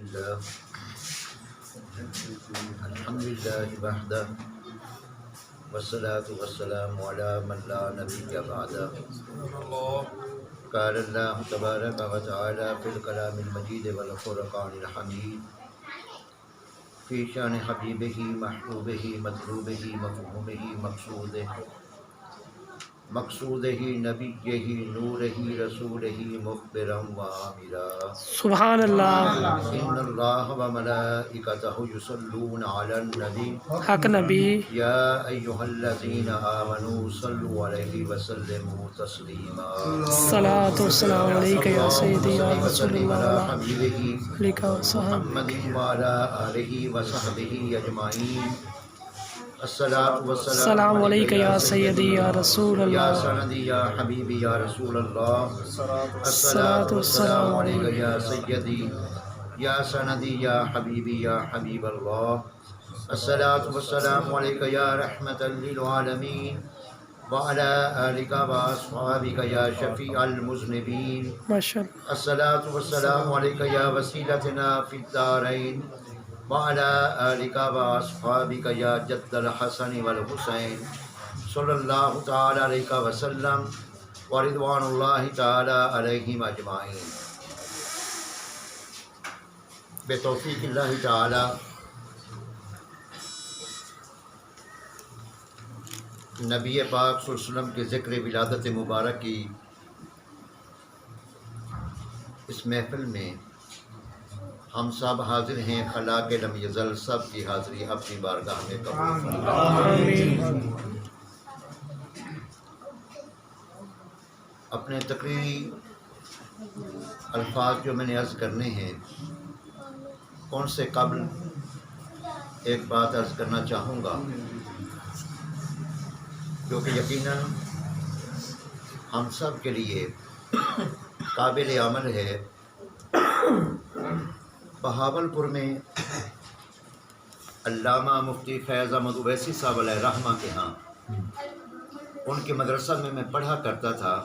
لله الحمد لله وحده والصلاة والسلام على من لا نبي بعده قال الله تبارك وتعالى في الكلام المجيد والفرقان الحميد في شان حبيبه محبوبه مطلوبه مفهومه مقصوده نبیہ نورہ رسولہ مخبرا وآمرا سبحان اللہ. ان اللہ وملائکتہ یصلون علی النبی حق نبی. یا ایہا الذین آمنوا صلوا علیہ وسلموا تسلیما. الصلاۃ والسلام علیک یا سیدی یا رسول اللہ حبیبہ علیک وصحبہ. محمد وعلی آلہ وصحبہ اجمعین. السلام علیک یا سیدی یا رسول یا اللہ. سندی یا حبیبی یا رسول اللہ. الصلاۃ والسلام علیک یا سیدی یا سندی یا حبیبی یا حبیب اللہ. الصلاۃ والسلام علیک یا رحمۃ للعالمین وعلی آلک واصحابک یا شفیع المذنبین. ماشاء اللہ. الصلاۃ والسلام علیک یا وسیلتنا فی الدارین وعلی آلک واصحابک یا جد الحسن والحسین صلی اللہ تعالی علیہ وسلم ورضوان اللہ تعالی علیہم اجمعین. بتوفیق اللہ تعالی نبی پاک صلی اللہ علیہ وسلم کے ذکر ولادت مبارک کی اس محفل میں ہم سب حاضر ہیں. خلاق لم یزل سب کی حاضری اپنی بارگاہ میں قبول فرمائے. اپنے تقریری الفاظ جو میں نے عرض کرنے ہیں ان سے قبل ایک بات عرض کرنا چاہوں گا جو کہ یقیناً ہم سب کے لیے قابل عمل ہے. بہاولپور میں علامہ مفتی فیض احمد اویسی صاحب علیہ رحمہ کے ہاں ان کے مدرسہ میں پڑھا کرتا تھا.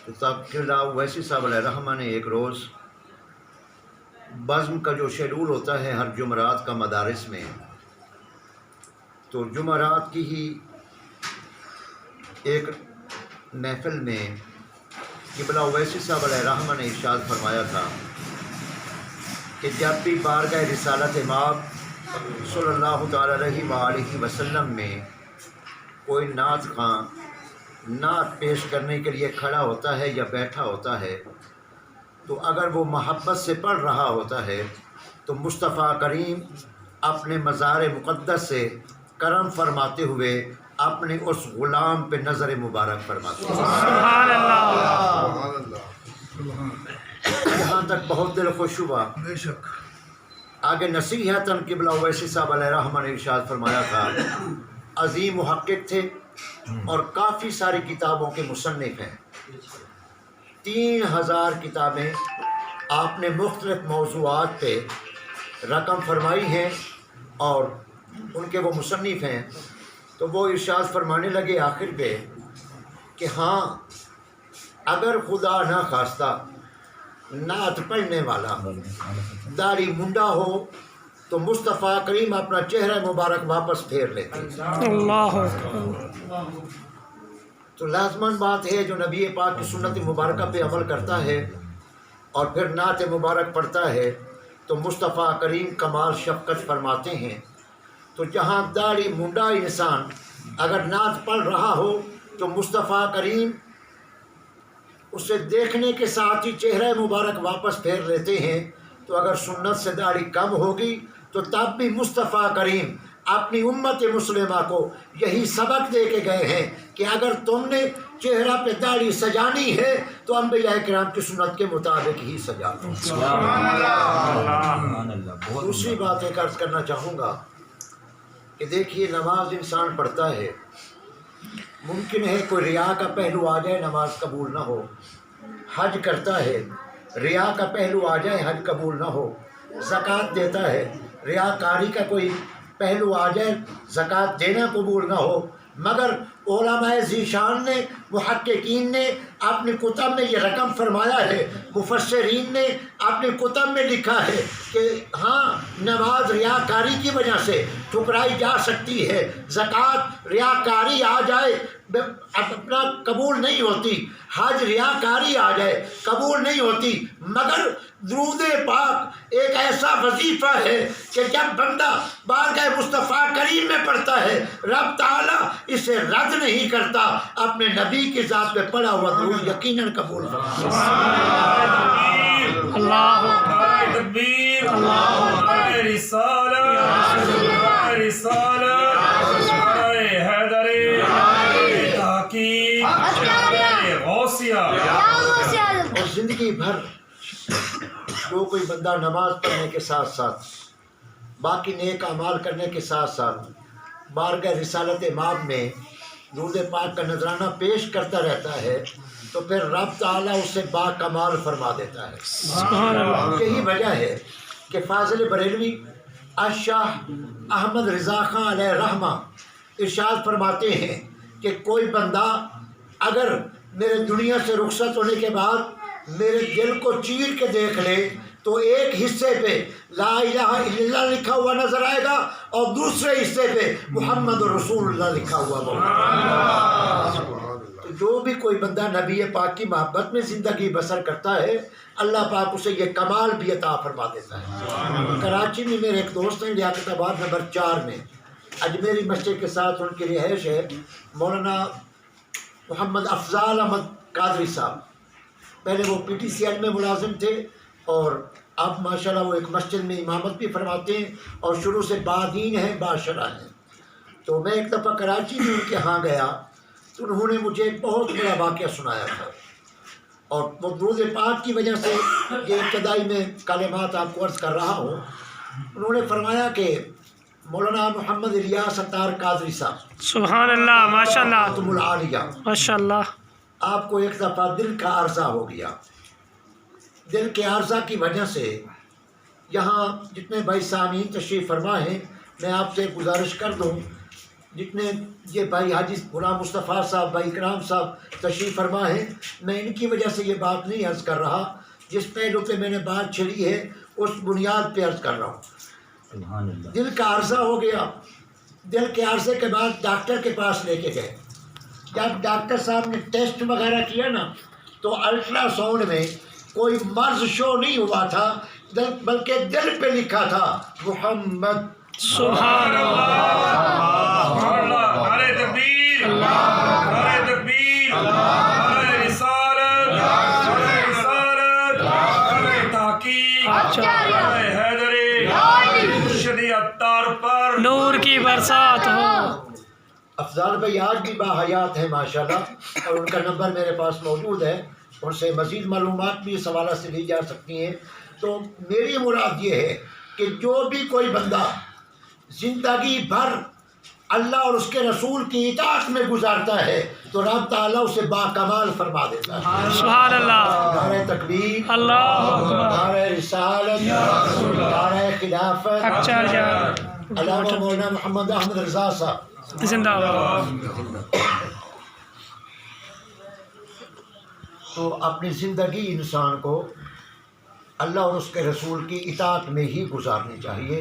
تو تقریباً اویسی صاحب علیہ رحمہ نے ایک روز بزم کا جو شیڈول ہوتا ہے ہر جمعرات کا مدارس میں، تو جمعرات کی ہی ایک محفل میں قبلہ اویسی صاحب علیہ رحمہ نے ارشاد فرمایا تھا کہ جب بھی بارگاہ رسالت مآب صلی اللہ تعالی علیہ وآلہ وسلم میں کوئی نعت خواں نعت پیش کرنے کے لیے کھڑا ہوتا ہے یا بیٹھا ہوتا ہے، تو اگر وہ محبت سے پڑھ رہا ہوتا ہے تو مصطفیٰ کریم اپنے مزار مقدس سے کرم فرماتے ہوئے اپنے اس غلام پہ نظر مبارک فرماتے ہیں. سبحان اللہ. یہاں تک بہت دل خوش ہوا. بے شک. آگے نصیحتاً قبلہ اویسی صاحب علیہ رحمہ نے ارشاد فرمایا تھا. عظیم محقق تھے اور کافی ساری کتابوں کے مصنف ہیں. 3000 کتابیں آپ نے مختلف موضوعات پہ رقم فرمائی ہیں اور ان کے وہ مصنف ہیں. تو وہ ارشاد فرمانے لگے آخر پہ کہ ہاں اگر خدا نہ خواستہ نعت پڑھنے والا داڑھی منڈا ہو تو مصطفیٰ کریم اپنا چہرہ مبارک واپس پھیر لیتے. اللہ. تو لازماً بات ہے جو نبی پاک کی سنت مبارکہ پہ عمل کرتا ہے اور پھر نعت مبارک پڑھتا ہے تو مصطفیٰ کریم کمال شفقت فرماتے ہیں. تو جہاں داڑھی منڈا انسان اگر نعت پڑھ رہا ہو تو مصطفیٰ کریم اسے دیکھنے کے ساتھ ہی چہرہ مبارک واپس پھیر لیتے ہیں. تو اگر سنت سے داڑھی کم ہوگی تو تب بھی مصطفیٰ کریم اپنی امت مسلمہ کو یہی سبق دے کے گئے ہیں کہ اگر تم نے چہرہ پہ داڑھی سجانی ہے تو انبیاء کرام کی سنت کے مطابق ہی سجا دو. دوسری بات ایک عرض کرنا چاہوں گا کہ دیکھیے نماز انسان پڑھتا ہے، ممکن ہے کوئی ریا کا پہلو آ جائے نماز قبول نہ ہو. حج کرتا ہے، ریا کا پہلو آ جائے حج قبول نہ ہو. زکوٰۃ دیتا ہے، ریاکاری کا کوئی پہلو آ جائے زکوٰۃ دینا قبول نہ ہو. مگر علماء ذیشان نے محققین نے اپنے کتب میں یہ رقم فرمایا ہے، مفسرین نے اپنے کتب میں لکھا ہے کہ ہاں نماز ریاکاری کی وجہ سے ٹھکرائی جا سکتی ہے، زکوٰۃ ریاکاری آ جائے اپنا قبول نہیں ہوتی، حج ریاکاری آ جائے قبول نہیں ہوتی، مگر درود پاک ایک ایسا وظیفہ ہے کہ جب بندہ بارگاہ مصطفیٰ کریم میں پڑھتا ہے رب تعالیٰ اسے رد نہیں کرتا، اپنے نبی کی ذات پہ پڑھا ہوا درود یقیناً قبول کرتا ہے۔ اللہ تکبیر، رسالت، حیدر، تحقیق، غوثیہ۔ اور زندگی بھر جو کوئی بندہ نماز پڑھنے کے ساتھ ساتھ باقی نیک اعمال کرنے کے ساتھ ساتھ بارگاہ رسالت مآب میں درود پاک کا نذرانہ پیش کرتا رہتا ہے تو پھر رب تعالیٰ اسے با کمال فرما دیتا ہے۔ سبحان اللہ۔ یہی وجہ ہے کہ فاضل بریلوی شاہ احمد رضا خان علیہ رحمہ ارشاد فرماتے ہیں کہ کوئی بندہ اگر میرے دنیا سے رخصت ہونے کے بعد میرے دل کو چیر کے دیکھ لے تو ایک حصے پہ لا الہ الا اللہ لکھا ہوا نظر آئے گا اور دوسرے حصے پہ محمد رسول اللہ لکھا ہوا ہوگا۔ تو جو بھی کوئی بندہ نبی پاک کی محبت میں زندگی بسر کرتا ہے اللہ پاک اسے یہ کمال بھی عطا فرما دیتا ہے۔ کراچی میں میرے ایک دوست ہیں لیاقت آباد نمبر 4 میں، اجمیری مسجد کے ساتھ ان کی رہائش ہے، مولانا محمد افضال احمد قادری صاحب۔ پہلے وہ پی ٹی سی ایل میں ملازم تھے اور اب ماشاءاللہ وہ ایک مسجد میں امامت بھی فرماتے ہیں اور شروع سے بادین ہیں، باشرہ ہیں۔ تو میں ایک دفعہ کراچی میں ان کے ہاں گیا تو انہوں نے مجھے ایک بہت بڑا واقعہ سنایا تھا، اور وہ درود پاک کی وجہ سے یہ ابتدائی میں کلمات آپ کو عرض کر رہا ہوں۔ انہوں نے فرمایا کہ مولانا محمد الیاس ستار قادری صاحب سبحان اللہ، ماشاء اللہ، تم العالیہ، ماشاء اللہ، آپ کو ایک دفعہ دل کا عرضہ ہو گیا۔ دل کے عرضہ کی وجہ سے یہاں جتنے بھائی سامعین تشریف فرما ہیں میں آپ سے گزارش کر دوں، جتنے یہ بھائی حاجی غلام مصطفیٰ صاحب، بھائی اکرام صاحب تشریف فرما ہیں، میں ان کی وجہ سے یہ بات نہیں عرض کر رہا، جس پہلو پہ میں نے بات چھڑی ہے اس بنیاد پہ عرض کر رہا ہوں۔ دل کا عرضہ ہو گیا، دل کے عرضے کے بعد ڈاکٹر کے پاس لے کے گئے۔ جب ڈاکٹر صاحب نے ٹیسٹ وغیرہ کیا نا تو الٹرا ساؤنڈ میں کوئی مرض شو نہیں ہوا تھا، بلکہ دل پہ لکھا تھا محمد۔ سبحان اللہ، نعرہ تکبیر، نعرہ تکبیر، نعرہ رسالت، نعرہ تحقیق، نعرہ حیدر، مرشد عطار پر نور کی برسات ہو۔ افضال بھائی آج بھی باحیات ہیں ماشاءاللہ، اور ان کا نمبر میرے پاس موجود ہے، ان سے مزید معلومات بھی اس حوالہ سے لی جا سکتی ہیں۔ تو میری مراد یہ ہے کہ جو بھی کوئی بندہ زندگی بھر اللہ اور اس کے رسول کی اطاعت میں گزارتا ہے تو رب تعالیٰ اسے باکمال فرما دیتا ہے۔ سبحان اللہ، نعرہ تکبیر، اللہ اکبر، نعرہ رسالت، نعرہ خلافت، اچھا جا، علامہ مولانا محمد احمد رضا صاحب زندہ باد۔ تو اپنی زندگی انسان کو اللہ اور اس کے رسول کی اطاعت میں ہی گزارنی چاہیے،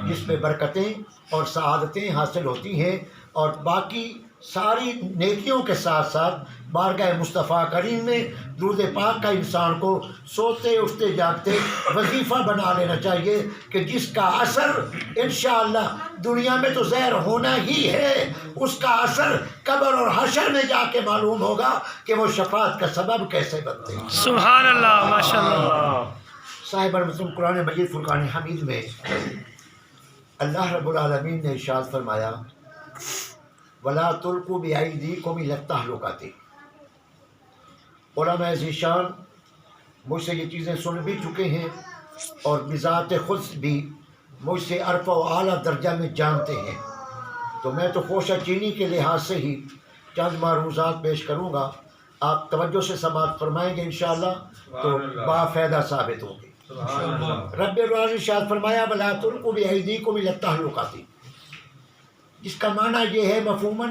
جس میں برکتیں اور سعادتیں حاصل ہوتی ہیں، اور باقی ساری نیکیوں کے ساتھ ساتھ بارگاہ مصطفیٰ کریم میں درود پاک کا انسان کو سوتے اٹھتے جاگتے وظیفہ بنا لینا چاہیے کہ جس کا اثر انشاءاللہ دنیا میں تو ظاہر ہونا ہی ہے، اس کا اثر قبر اور حشر میں جا کے معلوم ہوگا کہ وہ شفاعت کا سبب کیسے بنتے ہیں۔ سبحان اللہ، ماشاء اللہ۔ صاحب المسلم قرآن مجید فرقان حمید میں اللہ رب العالمین نے ارشاد فرمایا وَلَا تُلْقُوا بِأَيْدِيكُمْ إِلَى التَّهْلُكَةِ۔ علماء ذیشان مجھ سے یہ چیزیں سن بھی چکے ہیں اور بذات خود بھی مجھ سے عرفہ و اعلیٰ درجہ میں جانتے ہیں، تو میں تو خوشہ چینی کے لحاظ سے ہی چند معروضات پیش کروں گا، آپ توجہ سے سماعت فرمائیں گے انشاءاللہ تو بافائدہ ثابت ہوں گے۔ رب العالمین ارشاد فرمایا وَلَا تُلْقُوا بِأَيْدِيكُمْ إِلَى التَّهْلُكَةِ، جس کا معنی یہ ہے مفہوماً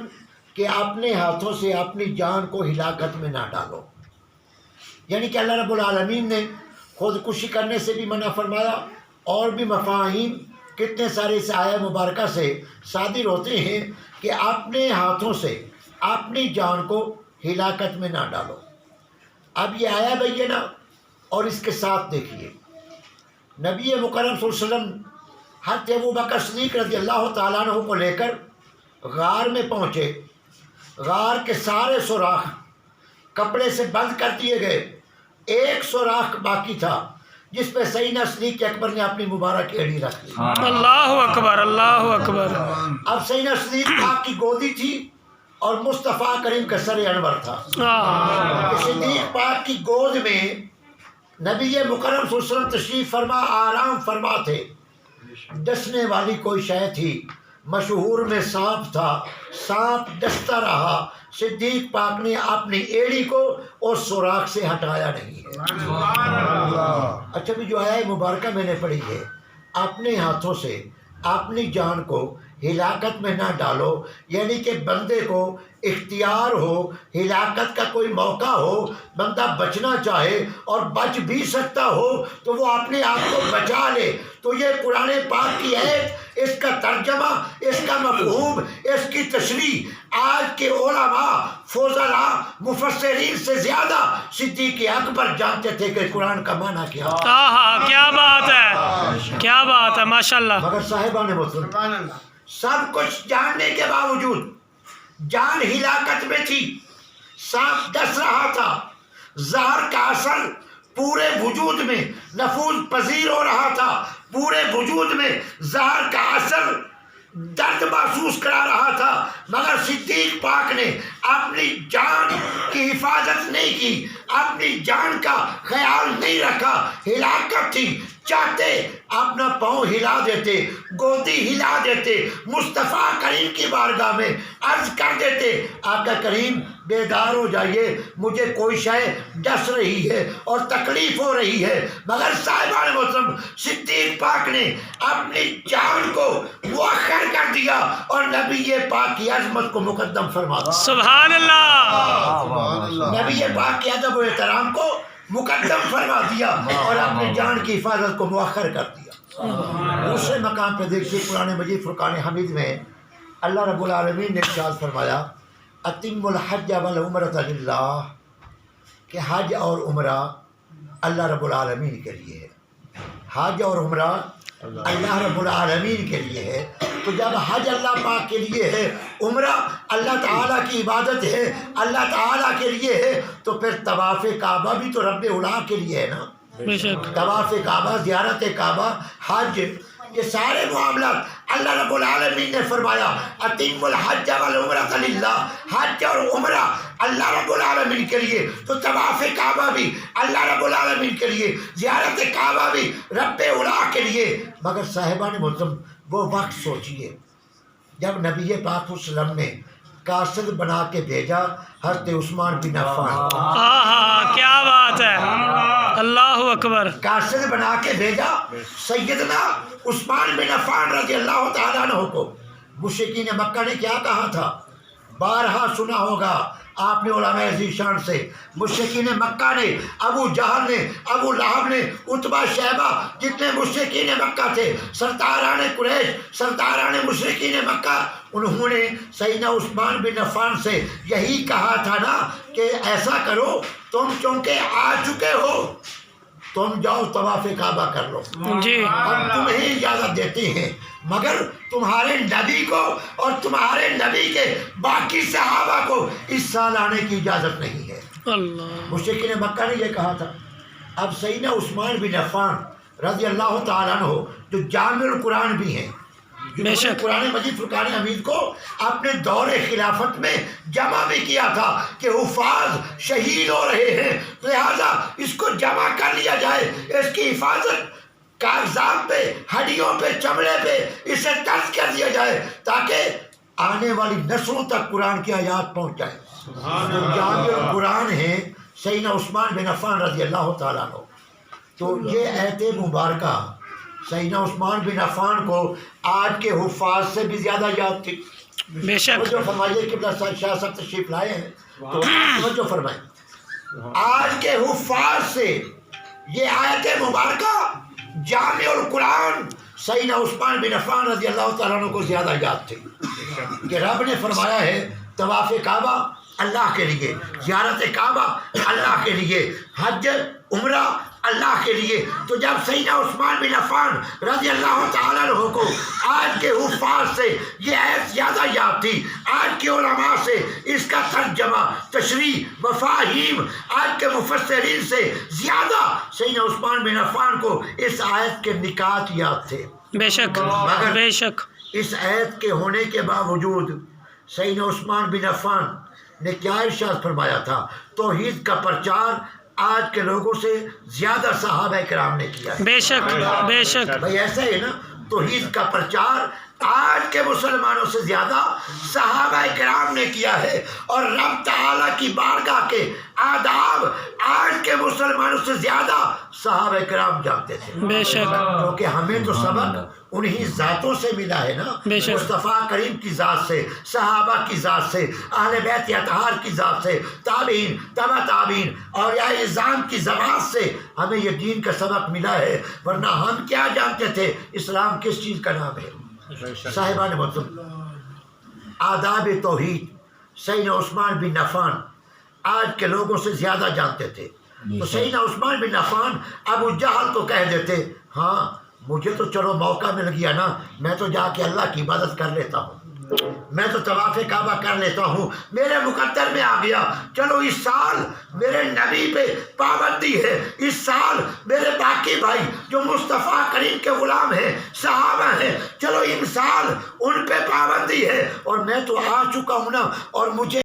کہ کہ اپنے ہاتھوں سے اپنی جان کو ہلاکت میں نہ ڈالو، یعنی کہ اللہ رب العالمین نے خودکشی کرنے سے بھی منع فرمایا، اور بھی مفاہیم کتنے سارے اس آیہ مبارکہ سے صادر ہوتے ہیں کہ اپنے ہاتھوں سے اپنی جان کو ہلاکت میں نہ ڈالو۔ اب یہ آیا بینہ، اور اس کے ساتھ دیکھیے نبی مکرم صلی اللہ علیہ وسلم حضرت ابوبکر صدیق رضی اللہ تعالیٰ عنہ کو لے کر غار میں پہنچے، غار کے سارے سوراخ کپڑے سے بند کر دیے گئے، ایک سوراخ باقی تھا جس پہ سیدنا صدیق اکبر نے اپنی مبارک ایڑی رکھ لی۔ اللہ اکبر، اللہ اکبر۔ اب سیدنا صدیق پاک کی گودی تھی اور مصطفیٰ کریم کا سر انور تھا۔ صدیق پاک کی گود میں نبی مکرم صلی اللہ علیہ وسلم تشریف فرما آرام فرما تھے، ڈسنے والی کوئی شے تھی، مشہور میں سانپ تھا، سانپ ڈستا رہا، صدیق پاک نے اپنی ایڑی کو اس سوراخ سے ہٹایا نہیں ہے۔ اچھا بھی جو آیہ مبارکہ میں نے پڑھی ہے، اپنے ہاتھوں سے اپنی جان کو ہلاکت میں نہ ڈالو، یعنی کہ بندے کو اختیار ہو، ہلاکت کا کوئی موقع ہو، بندہ بچنا چاہے اور بچ بھی سکتا ہو تو وہ اپنے آپ کو بچا لے۔ تو یہ قرآن پاک کی آیت، اس کا ترجمہ، اس کا مفہوم، اس کی تشریح آج کے علماء، فضلاء، مفسرین سے زیادہ صدیق اکبر جانتے تھے کہ قرآن کا معنی کیا ہے۔ کیا بات ہے، کیا بات ہے، ماشاءاللہ۔ مگر صاحبان محترم، سب کچھ جاننے کے باوجود جان ہلاکت میں تھی، سانپ ڈس رہا تھا، زہر کا اثر پورے وجود میں نفوذ پذیر ہو رہا تھا، پورے وجود میں زہر کا اثر درد محسوس کرا رہا تھا، مگر صدیق پاک نے اپنی جان کی حفاظت نہیں کی، اپنی جان کا خیال نہیں رکھا۔ ہلاکت تھی، چاہتے اپنا پاؤں ہلا دیتے، گودی ہلا دیتے، مصطفیٰ کریم کی بارگاہ میں عرض کر دیتے، آقا کریم بیدار ہو جائیے، مجھے کوئی شے ڈس رہی ہے اور تکلیف ہو رہی ہے، مگر صاحبان محترم صدیق پاک نے اپنی جان کو مؤخر کر دیا اور نبی پاک کی عظمت کو مقدم فرما دیا۔ سبحان اللہ۔ نبی پاک کے ادب و احترام کو مقدم فرما دیا اور اپنی جان کی حفاظت کو مؤخر کر دیا۔ دوسرے مقام پہ دیکھیے قرآن مجید فرقان حمید میں اللہ رب العالمین نے ارشاد فرمایا اتم الحج والعمرۃ للہ، کہ حج اور عمرہ اللہ رب العالمین کے لیے ہے، حج اور عمرہ اللہ رب العالمین کے لیے ہے۔ تو جب حج اللہ پاک کے لیے ہے، عمرہ اللہ تعالیٰ کی عبادت ہے، اللہ تعالیٰ کے لیے ہے، تو پھر طواف کعبہ بھی تو رب العلا کے لیے ہے نا۔ بے شک۔ طواف کعبہ، زیارت کعبہ، حج، یہ سارے معاملات اللہ رب العالمین نے فرمایا اتم الحج والعمرۃ للہ، حج اور عمرہ اللہ رب العالمین کے لیے، تو طواف کعبہ بھی اللہ رب العالمین کے لیے، زیارت کعبہ بھی رب العلا کے لیے۔ مگر صاحبان محترم وہ وقت سوچئے جب نبی پاک صلی اللہ علیہ وسلم نے قاصد بنا کے بھیجا حضرت عثمان بن عفان، کیا بات ہے، اللہ اکبر۔ قاصد بنا کے بھیجا سیدنا عثمان بن عفان رضی اللہ تعالیٰ عنہ کو۔ مشرکین مکہ نے کیا کہا تھا، بارہا سنا ہوگا آپ نے علماء ذیشان سے، مشرکین مکہ نے، ابو جہل نے، ابو لہب نے، عتبہ شیبہ، جتنے مشرکین مکہ تھے، سرداران قریش، سرداران مشرکین مکہ، انہوں نے سیدنا عثمان بن عفان سے یہی کہا تھا نا کہ ایسا کرو، تم چونکہ آ چکے ہو تم جاؤ طواف کعبہ کر لو، جی، ہم تمہیں اجازت دیتے ہیں، مگر تمہارے نبی کو اور تمہارے نبی کے باقی صحابہ کو اس سال آنے کی اجازت نہیں ہے۔ اللہ، مشرکین مکہ نے یہ کہا تھا۔ اب سیدنا عثمان بن عفان رضی اللہ تعالیٰ عنہ جو جامع القرآن بھی ہیں، بے شک، قرآن مجید فرقان حمید کو اپنے دور خلافت میں جمع بھی کیا تھا کہ حفاظ شہید ہو رہے ہیں، لہذا اس کو جمع کر لیا جائے، اس کی حفاظت کاغذات پہ، ہڈیوں پہ، چمڑے پہ اسے درج کر دیا جائے تاکہ آنے والی نسلوں تک قرآن کی آیات پہنچ جائے۔ جو جامع القرآن ہیں سیدنا عثمان بن عفان رضی اللہ تعالیٰ عنہ، تو یہ آیت مبارکہ سیدنا عثمان بن عفان کو آج کے حفاظ سے بھی زیادہ یاد تھی۔ بے شک جو فرمائیے کہ شاہ صاحب تشریف لائے ہیں تو توجہ فرمائیں. آج کے حفاظ سے یہ آیت مبارکہ جامع القرآن سیدنا عثمان بن عفان رضی اللہ تعالیٰ عنہ کو زیادہ یاد تھی کہ رب نے فرمایا ہے طواف کعبہ اللہ کے لیے، زیارت کعبہ اللہ کے لیے، حج عمرہ اللہ کے لیے. تو جب سیدنا عثمان بن عفان رضی اللہ تعالیٰ عنہ کو آج کے حفاظ سے یہ آیت زیادہ یاد تھی، آج کے علماء سے اس کا ترجمہ تشریح مفاہیم آج کے مفسرین سے زیادہ سیدنا عثمان بن عفان کو اس آیت کے نکات یاد تھے. بے شک بے شک. اس آیت کے ہونے کے باوجود سیدنا عثمان بن عفان نے کیا ارشاد فرمایا تھا؟ توحید کا پرچار آج کے لوگوں سے زیادہ صحابہ کرام نے کیا ہے. بے شک بے شک. بھائی ایسا ہے نا، توحید کا پرچار آج کے مسلمانوں سے زیادہ صحابہ کرام نے کیا ہے، اور رب تعالیٰ کی بارگاہ کے آداب آج کے مسلمانوں سے زیادہ صحابہ کرام جانتے تھے. بے شک. کیونکہ ہمیں تو سبق انہی ذاتوں سے ملا ہے نا، مصطفیٰ کریم کی ذات سے، صحابہ کی ذات سے، اہل بیت اطہار کی ذات سے، تابعین تبع تابعین اور یا نظام کی زبان سے ہمیں یہ دین کا سبق ملا ہے. ورنہ ہم کیا جانتے تھے اسلام کس چیز کا نام ہے؟ صاحبان محترم، آداب توحید سیدنا عثمان بن عفان آج کے لوگوں سے زیادہ جانتے تھے. تو سیدنا عثمان بن عفان ابو جہل کو کہہ دیتے، ہاں مجھے تو چلو موقع مل گیا نا، میں تو جا کے اللہ کی عبادت کر لیتا ہوں، میں تو طواف کعبہ کر لیتا ہوں، میرے مقدر میں آ گیا، چلو اس سال میرے نبی پہ پابندی ہے، اس سال میرے باقی بھائی جو مصطفیٰ کریم کے غلام ہیں، صحابہ ہیں، چلو ان سال ان پہ پابندی ہے، اور میں تو آ چکا ہوں نا، اور مجھے